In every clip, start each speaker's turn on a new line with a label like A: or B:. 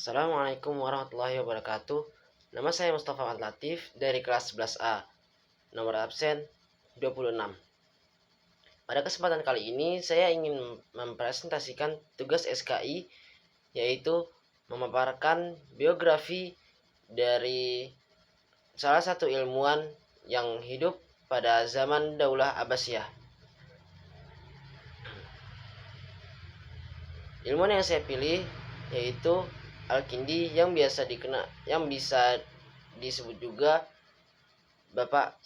A: Assalamualaikum warahmatullahi wabarakatuh. Nama saya Mustafa Ahmad Latif dari kelas 11A. Nomor absen 26. Pada kesempatan kali ini saya ingin mempresentasikan tugas SKI, yaitu memaparkan biografi dari salah satu ilmuwan yang hidup pada zaman Daulah Abbasiyah. Ilmuwan yang saya pilih yaitu Al-Kindi, yang bisa disebut juga Bapak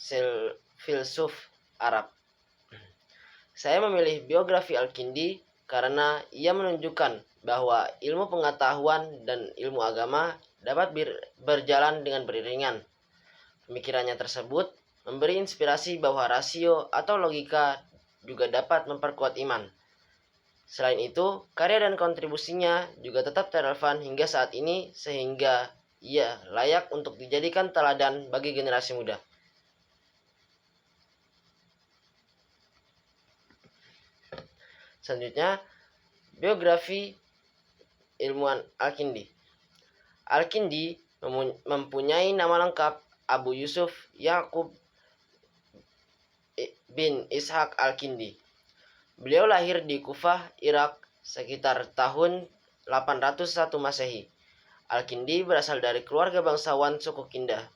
A: filsuf Arab. Saya memilih biografi Al-Kindi karena ia menunjukkan bahwa ilmu pengetahuan dan ilmu agama dapat berjalan dengan beriringan. Pemikirannya tersebut memberi inspirasi bahwa rasio atau logika juga dapat memperkuat iman. Selain itu, karya dan kontribusinya juga tetap relevan hingga saat ini, sehingga ia layak untuk dijadikan teladan bagi generasi muda. Selanjutnya, biografi ilmuwan Al-Kindi. Al-Kindi mempunyai nama lengkap Abu Yusuf Yaqub bin Ishaq Al-Kindi. Beliau lahir di Kufah, Irak, sekitar tahun 801 Masehi. Al-Kindi berasal dari keluarga bangsawan suku Kinda.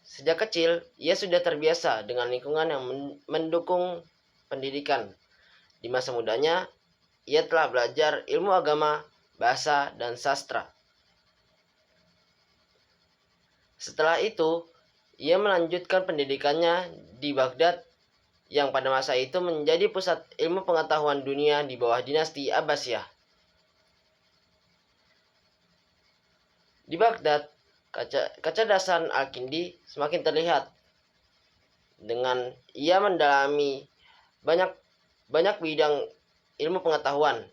A: Sejak kecil, ia sudah terbiasa dengan lingkungan yang mendukung pendidikan. Di masa mudanya, ia telah belajar ilmu agama, bahasa, dan sastra. Setelah itu, ia melanjutkan pendidikannya di Baghdad, yang pada masa itu menjadi pusat ilmu pengetahuan dunia di bawah dinasti Abbasiyah. Di Baghdad, kecerdasan Al-Kindi semakin terlihat dengan ia mendalami banyak bidang ilmu pengetahuan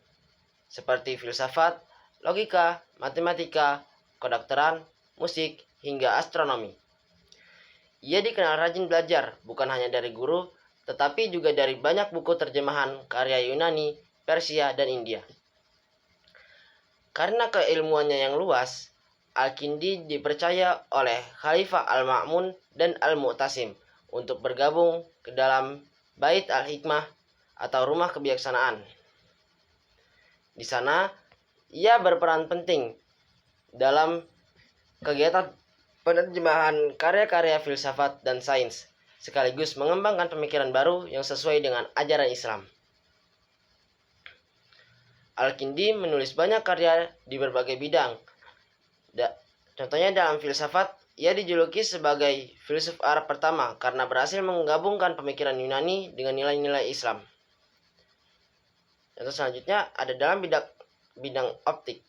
A: seperti filsafat, logika, matematika, kedokteran, musik, hingga astronomi. Ia dikenal rajin belajar bukan hanya dari guru, tetapi juga dari banyak buku terjemahan karya Yunani, Persia, dan India. Karena keilmuannya yang luas, Al-Kindi dipercaya oleh Khalifah Al-Ma'mun dan Al-Mu'tasim untuk bergabung ke dalam Bait Al-Hikmah atau Rumah Kebijaksanaan. Di sana, ia berperan penting dalam kegiatan penerjemahan karya-karya filsafat dan sains, sekaligus mengembangkan pemikiran baru yang sesuai dengan ajaran Islam. Al-Kindi menulis banyak karya di berbagai bidang. Contohnya dalam filsafat, ia dijuluki sebagai filsuf Arab pertama karena berhasil menggabungkan pemikiran Yunani dengan nilai-nilai Islam. Contoh selanjutnya ada dalam bidang optik.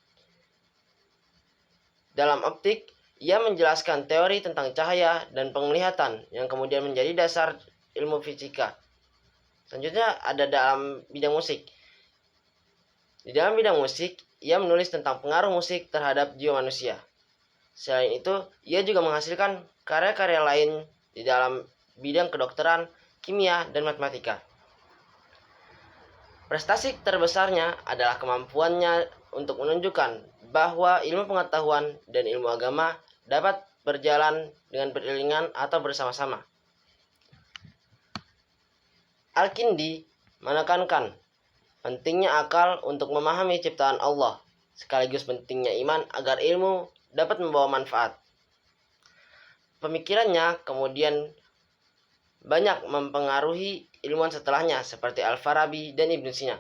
A: Dalam optik, ia menjelaskan teori tentang cahaya dan penglihatan yang kemudian menjadi dasar ilmu fisika. Selanjutnya ada dalam bidang musik. Di dalam bidang musik, ia menulis tentang pengaruh musik terhadap jiwa manusia. Selain itu, ia juga menghasilkan karya-karya lain di dalam bidang kedokteran, kimia, dan matematika. Prestasi terbesarnya adalah kemampuannya untuk menunjukkan bahwa ilmu pengetahuan dan ilmu agama dapat berjalan dengan beriringan atau bersama-sama. Al-Kindi menekankan pentingnya akal untuk memahami ciptaan Allah, sekaligus pentingnya iman agar ilmu dapat membawa manfaat. Pemikirannya kemudian banyak mempengaruhi ilmuwan setelahnya seperti Al-Farabi dan Ibn Sina.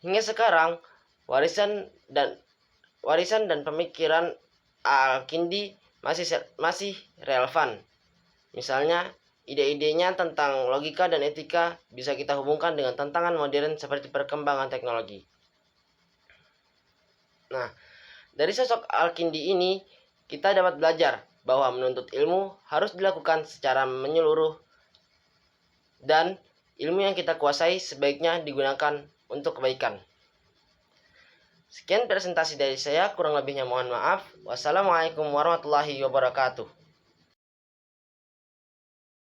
A: Hingga sekarang, warisan dan pemikiran Al-Kindi masih relevan. Misalnya, ide-idenya tentang logika dan etika bisa kita hubungkan dengan tantangan modern seperti perkembangan teknologi. Nah, dari sosok Al-Kindi ini, kita dapat belajar bahwa menuntut ilmu harus dilakukan secara menyeluruh dan ilmu yang kita kuasai sebaiknya digunakan untuk kebaikan. Sekian presentasi dari saya, kurang lebihnya mohon maaf. Wassalamualaikum warahmatullahi wabarakatuh.